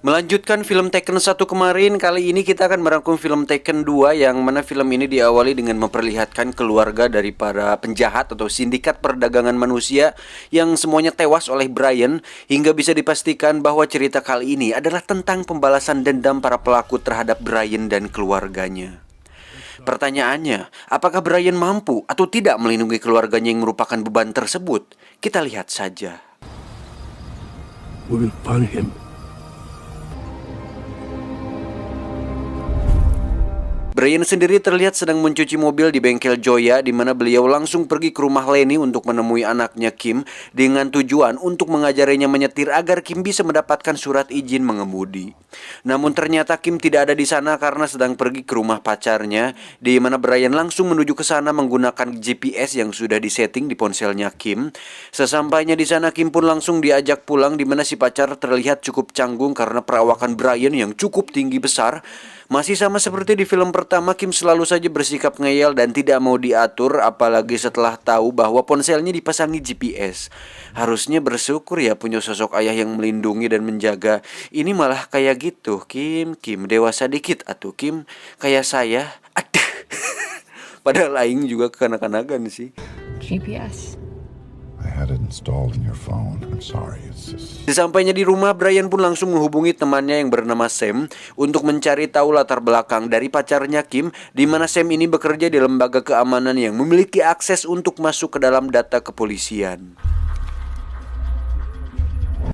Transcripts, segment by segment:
Melanjutkan film Taken 1 kemarin, kali ini kita akan merangkum film Taken 2 yang mana film ini diawali dengan memperlihatkan keluarga dari para penjahat atau sindikat perdagangan manusia yang semuanya tewas oleh Brian, hingga bisa dipastikan bahwa cerita kali ini adalah tentang pembalasan dendam para pelaku terhadap Brian dan keluarganya. Pertanyaannya, apakah Brian mampu atau tidak melindungi keluarganya yang merupakan beban tersebut? Kita lihat saja. We will find him. Brian sendiri terlihat sedang mencuci mobil di bengkel Joya, di mana beliau langsung pergi ke rumah Lenny untuk menemui anaknya Kim dengan tujuan untuk mengajarinya menyetir agar Kim bisa mendapatkan surat izin mengemudi. Namun ternyata Kim tidak ada di sana karena sedang pergi ke rumah pacarnya, di mana Brian langsung menuju ke sana menggunakan GPS yang sudah disetting di ponselnya Kim. Sesampainya di sana, Kim pun langsung diajak pulang, di mana si pacar terlihat cukup canggung karena perawakan Brian yang cukup tinggi besar. Masih sama seperti di film pertama, Kim selalu saja bersikap ngeyel dan tidak mau diatur, apalagi setelah tahu bahwa ponselnya dipasangi GPS. Harusnya bersyukur ya punya sosok ayah yang melindungi dan menjaga. Ini malah kayak gitu, Kim dewasa dikit atuh Kim, kayak saya. Aduh. Padahal Aing juga kekanak-kanakan sih. GPS. I had it installed in your phone. I'm sorry, it's just... Sesampainya di rumah, Brian pun langsung menghubungi temannya yang bernama Sam untuk mencari tahu latar belakang dari pacarnya Kim, di mana Sam ini bekerja di lembaga keamanan yang memiliki akses untuk masuk ke dalam data kepolisian.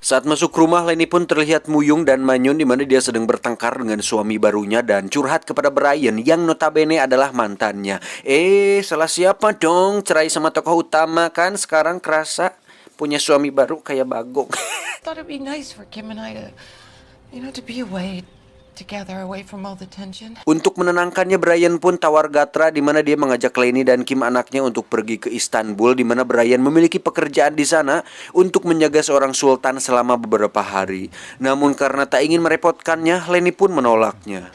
Saat masuk rumah, Lenny pun terlihat muyung dan manyun, di mana dia sedang bertengkar dengan suami barunya dan curhat kepada Brian yang notabene adalah mantannya. Salah siapa dong? Cerai sama tokoh utama kan? Sekarang kerasa punya suami baru kayak Bagong. Thought it'd be nice for Kim and I to be away together, away from all the tension. Untuk menenangkannya, Brian pun tawar gatra, di mana dia mengajak Lenny dan Kim anaknya untuk pergi ke Istanbul, di mana Brian memiliki pekerjaan di sana untuk menjaga seorang sultan selama beberapa hari. Namun karena tak ingin merepotkannya, Lenny pun menolaknya.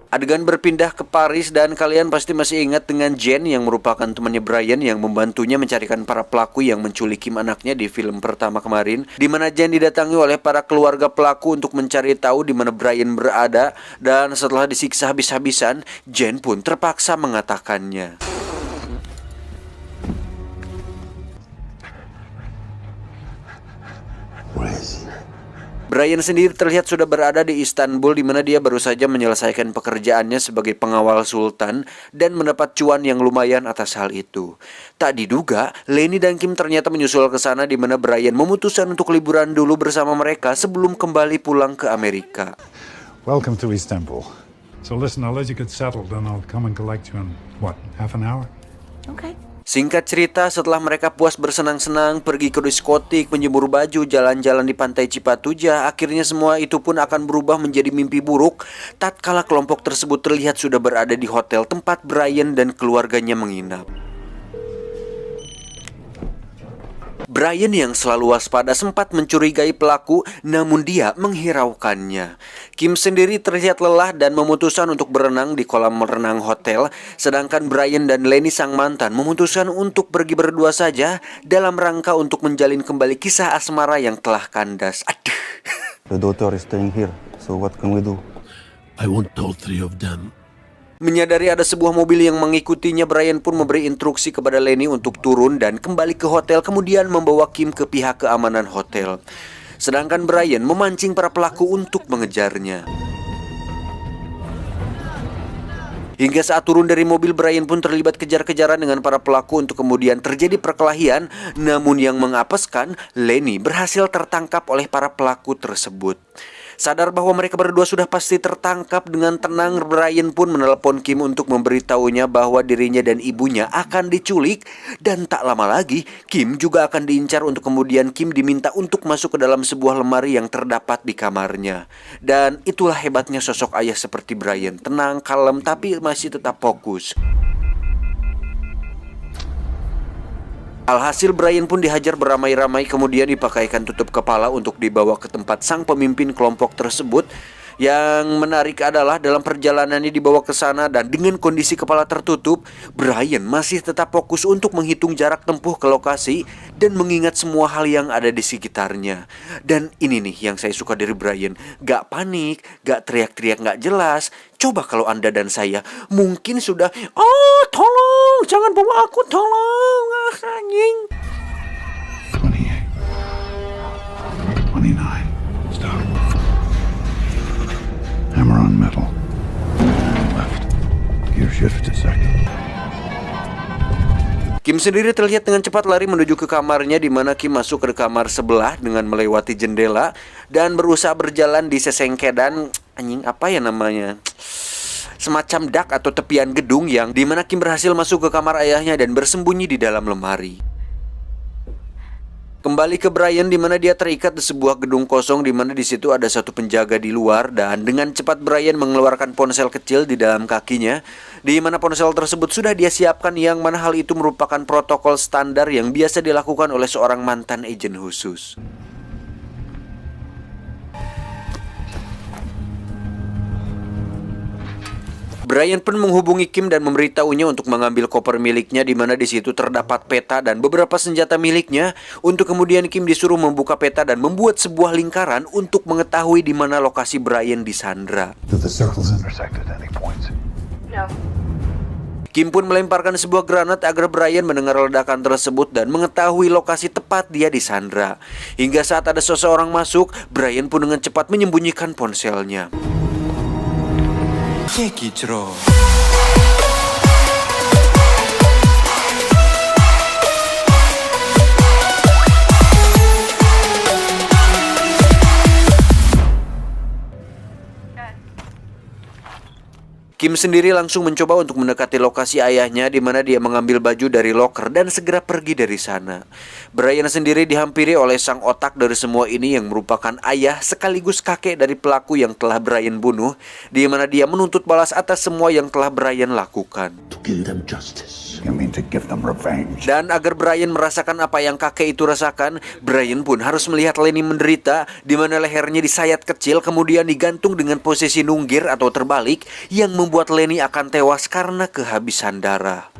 Adegan berpindah ke Paris dan kalian pasti masih ingat dengan Jen yang merupakan temannya Brian yang membantunya mencarikan para pelaku yang menculik Kim anaknya di film pertama kemarin, di mana Jen didatangi oleh para keluarga pelaku untuk mencari tahu di mana Brian berada, dan setelah disiksa habis-habisan, Jen pun terpaksa mengatakannya. Where is he? Brian sendiri terlihat sudah berada di Istanbul, di mana dia baru saja menyelesaikan pekerjaannya sebagai pengawal sultan dan mendapat cuan yang lumayan atas hal itu. Tak diduga, Lenny dan Kim ternyata menyusul ke sana, di mana Brian memutuskan untuk liburan dulu bersama mereka sebelum kembali pulang ke Amerika. Welcome to Istanbul. So listen, I'll let you get settled and I'll come and collect you in, half an hour? Okay. Singkat cerita, setelah mereka puas bersenang-senang, pergi ke diskotik, menjemur baju, jalan-jalan di pantai Cipatuja, akhirnya semua itu pun akan berubah menjadi mimpi buruk tatkala kelompok tersebut terlihat sudah berada di hotel tempat Brian dan keluarganya menginap. Brian yang selalu waspada sempat mencurigai pelaku, namun dia menghiraukannya. Kim sendiri terlihat lelah dan memutuskan untuk berenang di kolam renang hotel, sedangkan Brian dan Lenny sang mantan memutuskan untuk pergi berdua saja dalam rangka untuk menjalin kembali kisah asmara yang telah kandas. Aduh. The daughter is staying here, so what can we do? I want all three of them. Menyadari ada sebuah mobil yang mengikutinya, Brian pun memberi instruksi kepada Lenny untuk turun dan kembali ke hotel, kemudian membawa Kim ke pihak keamanan hotel. Sedangkan Brian memancing para pelaku untuk mengejarnya. Hingga saat turun dari mobil, Brian pun terlibat kejar-kejaran dengan para pelaku untuk kemudian terjadi perkelahian. Namun yang mengapeskan, Lenny berhasil tertangkap oleh para pelaku tersebut. Sadar bahwa mereka berdua sudah pasti tertangkap, dengan tenang Brian pun menelepon Kim untuk memberitahunya bahwa dirinya dan ibunya akan diculik. Dan tak lama lagi, Kim juga akan diincar untuk kemudian Kim diminta untuk masuk ke dalam sebuah lemari yang terdapat di kamarnya. Dan itulah hebatnya sosok ayah seperti Brian, tenang, kalem, tapi masih tetap fokus. Alhasil Brian pun dihajar beramai-ramai, kemudian dipakaikan tutup kepala untuk dibawa ke tempat sang pemimpin kelompok tersebut, Yang menarik adalah dalam perjalanannya dibawa ke sana dan dengan kondisi kepala tertutup, Brian masih tetap fokus untuk menghitung jarak tempuh ke lokasi dan mengingat semua hal yang ada di sekitarnya. Dan ini nih yang saya suka dari Brian, gak panik, gak teriak-teriak gak jelas. Coba kalau Anda dan saya mungkin sudah, "Oh tolong, jangan bawa aku, tolong, anjing." 28. 29. Stop. Hammer on metal. Left. Gear shift a second. Kim sendiri terlihat dengan cepat lari menuju ke kamarnya, di mana Kim masuk ke kamar sebelah dengan melewati jendela dan berusaha berjalan di sesengkedan, anjing apa ya namanya, semacam dak atau tepian gedung yang di mana Kim berhasil masuk ke kamar ayahnya dan bersembunyi di dalam lemari. Kembali ke Brian, di mana dia terikat di sebuah gedung kosong, di mana di situ ada satu penjaga di luar, dan dengan cepat Brian mengeluarkan ponsel kecil di dalam kakinya, di mana ponsel tersebut sudah dia siapkan, yang mana hal itu merupakan protokol standar yang biasa dilakukan oleh seorang mantan agen khusus. Brian pun menghubungi Kim dan memberitahunya untuk mengambil koper miliknya, di mana di situ terdapat peta dan beberapa senjata miliknya. Untuk kemudian Kim disuruh membuka peta dan membuat sebuah lingkaran untuk mengetahui di mana lokasi Brian disandra. Do the circles intersect at any points? No. Kim pun melemparkan sebuah granat agar Brian mendengar ledakan tersebut dan mengetahui lokasi tepat dia disandra. Hingga saat ada seseorang masuk, Brian pun dengan cepat menyembunyikan ponselnya. Kecro. Kim sendiri langsung mencoba untuk mendekati lokasi ayahnya, di mana dia mengambil baju dari loker dan segera pergi dari sana. Brian sendiri dihampiri oleh sang otak dari semua ini yang merupakan ayah sekaligus kakek dari pelaku yang telah Brian bunuh, di mana dia menuntut balas atas semua yang telah Brian lakukan. To give them justice. You mean to give them revenge? Dan agar Brian merasakan apa yang kakek itu rasakan, Brian pun harus melihat Lenny menderita, di mana lehernya disayat kecil kemudian digantung dengan posisi nunggir atau terbalik, yang membuat Lenny akan tewas karena kehabisan darah.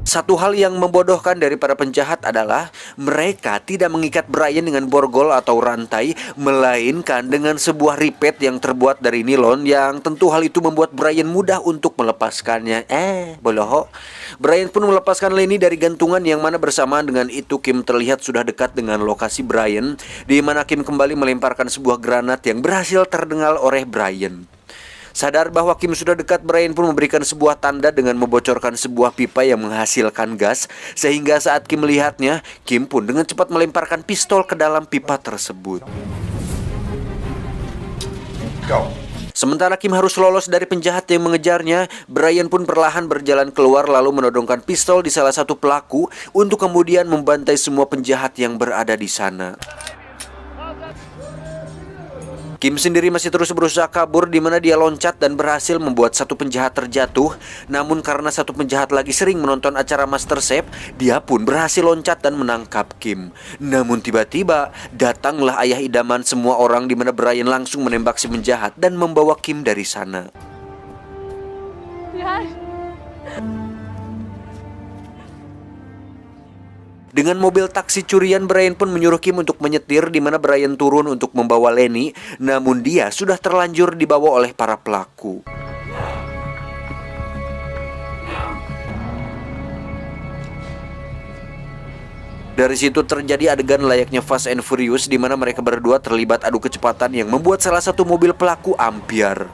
Satu hal yang membodohkan dari para penjahat adalah mereka tidak mengikat Brian dengan borgol atau rantai, melainkan dengan sebuah ripet yang terbuat dari nilon, yang tentu hal itu membuat Brian mudah untuk melepaskannya. Boloho. Brian pun melepaskan Lenny dari gantungan, yang mana bersamaan dengan itu Kim terlihat sudah dekat dengan lokasi Brian, di mana Kim kembali melemparkan sebuah granat yang berhasil terdengar oleh Brian. Sadar bahwa Kim sudah dekat, Brian pun memberikan sebuah tanda dengan membocorkan sebuah pipa yang menghasilkan gas, sehingga saat Kim melihatnya, Kim pun dengan cepat melemparkan pistol ke dalam pipa tersebut. Go. Sementara Kim harus lolos dari penjahat yang mengejarnya, Brian pun perlahan berjalan keluar lalu menodongkan pistol di salah satu pelaku untuk kemudian membantai semua penjahat yang berada di sana. Kim sendiri masih terus berusaha kabur, di mana dia loncat dan berhasil membuat satu penjahat terjatuh. Namun karena satu penjahat lagi sering menonton acara MasterChef, dia pun berhasil loncat dan menangkap Kim. Namun tiba-tiba datanglah ayah idaman semua orang, di mana Brian langsung menembak si penjahat dan membawa Kim dari sana. Dengan mobil taksi curian, Brian pun menyuruh Kim untuk menyetir, di mana Brian turun untuk membawa Lenny, namun dia sudah terlanjur dibawa oleh para pelaku. Dari situ terjadi adegan layaknya Fast and Furious, di mana mereka berdua terlibat adu kecepatan yang membuat salah satu mobil pelaku ambyar.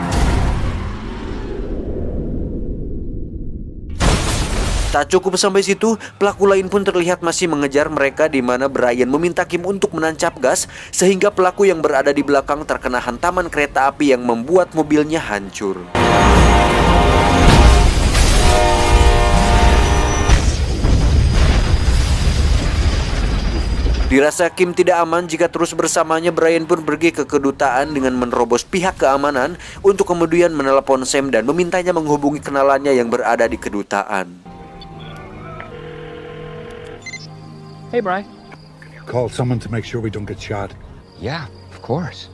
Tak cukup sampai situ, pelaku lain pun terlihat masih mengejar mereka, di mana Brian meminta Kim untuk menancap gas, sehingga pelaku yang berada di belakang terkena hantaman kereta api yang membuat mobilnya hancur. Dirasa Kim tidak aman jika terus bersamanya, Brian pun pergi ke kedutaan dengan menerobos pihak keamanan untuk kemudian menelepon Sam dan memintanya menghubungi kenalannya yang berada di kedutaan. Hey, Bri. Call someone to make sure we don't get shot. Yeah, of course.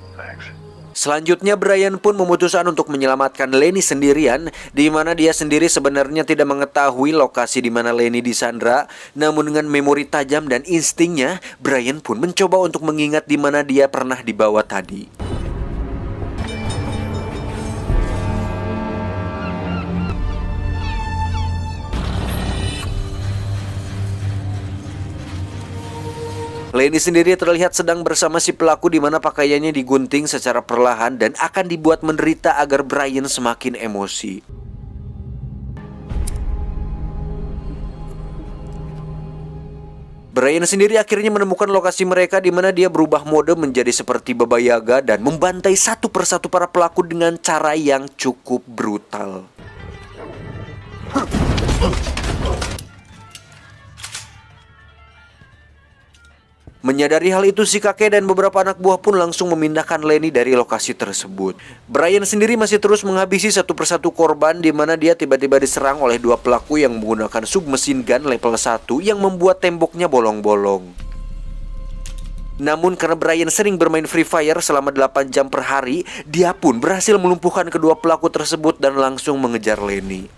Selanjutnya Brian pun memutuskan untuk menyelamatkan Lenny sendirian, di mana dia sendiri sebenarnya tidak mengetahui lokasi di mana Lenny disandra. Namun dengan memori tajam dan instingnya, Brian pun mencoba untuk mengingat di mana dia pernah dibawa tadi. Lenny sendiri terlihat sedang bersama si pelaku di mana pakaiannya digunting secara perlahan dan akan dibuat menderita agar Brian semakin emosi. Brian sendiri akhirnya menemukan lokasi mereka di mana dia berubah mode menjadi seperti Baba Yaga dan membantai satu persatu para pelaku dengan cara yang cukup brutal. Menyadari hal itu, si kakek dan beberapa anak buah pun langsung memindahkan Lenny dari lokasi tersebut. Brian sendiri masih terus menghabisi satu persatu korban di mana dia tiba-tiba diserang oleh dua pelaku yang menggunakan submachine gun level 1 yang membuat temboknya bolong-bolong. Namun karena Brian sering bermain Free Fire selama 8 jam per hari, dia pun berhasil melumpuhkan kedua pelaku tersebut dan langsung mengejar Lenny.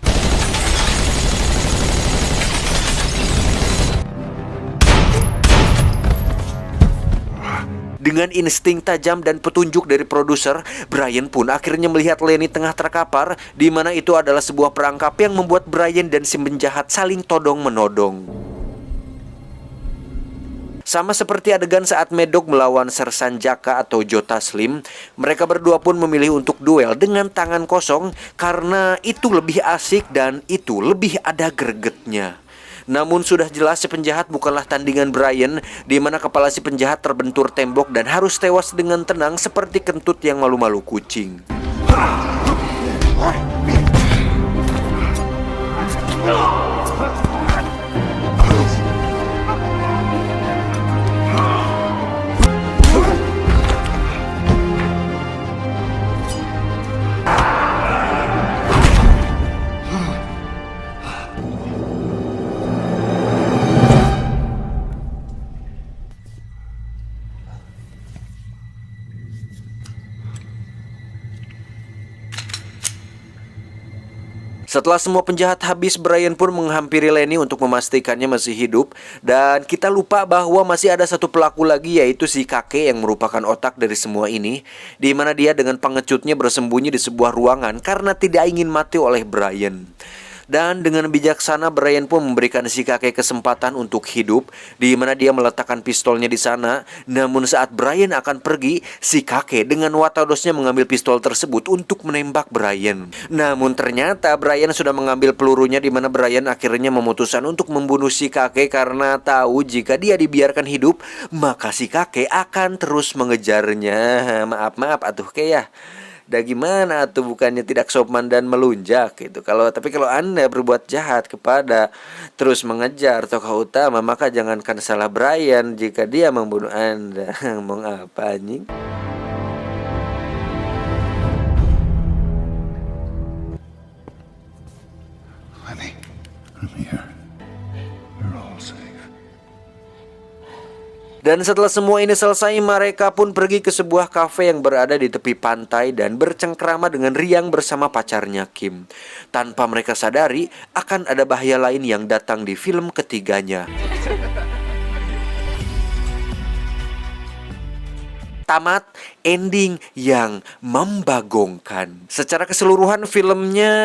Dengan insting tajam dan petunjuk dari produser, Brian pun akhirnya melihat Lenny tengah terkapar, di mana itu adalah sebuah perangkap yang membuat Brian dan si penjahat saling todong-menodong. Sama seperti adegan saat Medog melawan Sersan Jaka atau Jota Slim, mereka berdua pun memilih untuk duel dengan tangan kosong karena itu lebih asik dan itu lebih ada gregetnya. Namun sudah jelas si penjahat bukanlah tandingan Brian, di mana kepala si penjahat terbentur tembok dan harus tewas dengan tenang seperti kentut yang malu-malu kucing. Setelah semua penjahat habis, Brian pun menghampiri Lenny untuk memastikannya masih hidup. Dan kita lupa bahwa masih ada satu pelaku lagi, yaitu si kakek yang merupakan otak dari semua ini, di mana dia dengan pengecutnya bersembunyi di sebuah ruangan karena tidak ingin mati oleh Brian. Dan dengan bijaksana Brian pun memberikan si kakek kesempatan untuk hidup, di mana dia meletakkan pistolnya di sana. Namun saat Brian akan pergi, si kakek dengan watadosnya mengambil pistol tersebut untuk menembak Brian. Namun ternyata Brian sudah mengambil pelurunya, di mana Brian akhirnya memutuskan untuk membunuh si kakek karena tahu jika dia dibiarkan hidup, maka si kakek akan terus mengejarnya. Maaf atuh kek ya. Dah gimana tuh, bukannya tidak sopan dan melunjak gitu. Tapi kalau Anda berbuat jahat kepada terus mengejar tokoh utama, maka jangankan salah Brian jika dia membunuh Anda. Ngomong apa anjing? Lenny, I'm here. We're all safe. Dan setelah semua ini selesai, mereka pun pergi ke sebuah kafe yang berada di tepi pantai dan bercengkrama dengan riang bersama pacarnya Kim. Tanpa mereka sadari, akan ada bahaya lain yang datang di film ketiganya. Tamat ending yang membagongkan. Secara keseluruhan filmnya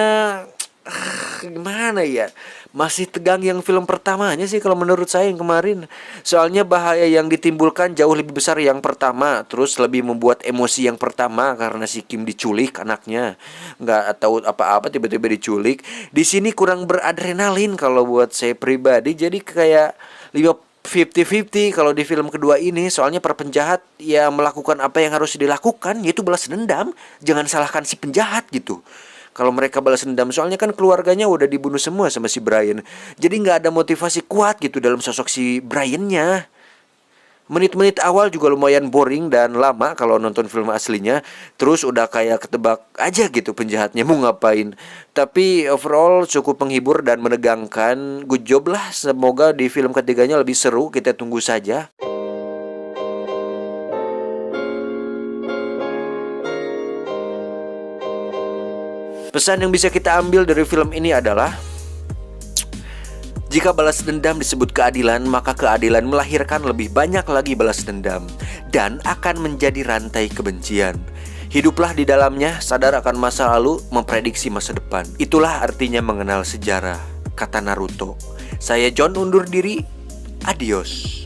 gimana ya, masih tegang yang film pertamanya sih kalau menurut saya yang kemarin. Soalnya bahaya yang ditimbulkan jauh lebih besar yang pertama, terus lebih membuat emosi yang pertama karena si Kim diculik anaknya, nggak tahu apa-apa tiba-tiba diculik. Di sini kurang beradrenalin kalau buat saya pribadi, jadi kayak 50-50 kalau di film kedua ini. Soalnya para penjahat ya melakukan apa yang harus dilakukan, yaitu balas dendam. Jangan salahkan si penjahat gitu. Kalau mereka balas dendam, soalnya kan keluarganya udah dibunuh semua sama si Brian. Jadi nggak ada motivasi kuat gitu dalam sosok si Brian-nya. Menit-menit awal juga lumayan boring dan lama kalau nonton film aslinya. Terus udah kayak ketebak aja gitu penjahatnya mau ngapain. Tapi overall cukup menghibur dan menegangkan. Good job lah, semoga di film ketiganya lebih seru, kita tunggu saja. Pesan yang bisa kita ambil dari film ini adalah, jika balas dendam disebut keadilan, maka keadilan melahirkan lebih banyak lagi balas dendam dan akan menjadi rantai kebencian. Hiduplah di dalamnya, sadar akan masa lalu, memprediksi masa depan. Itulah artinya mengenal sejarah, kata Naruto. Saya John undur diri, adios.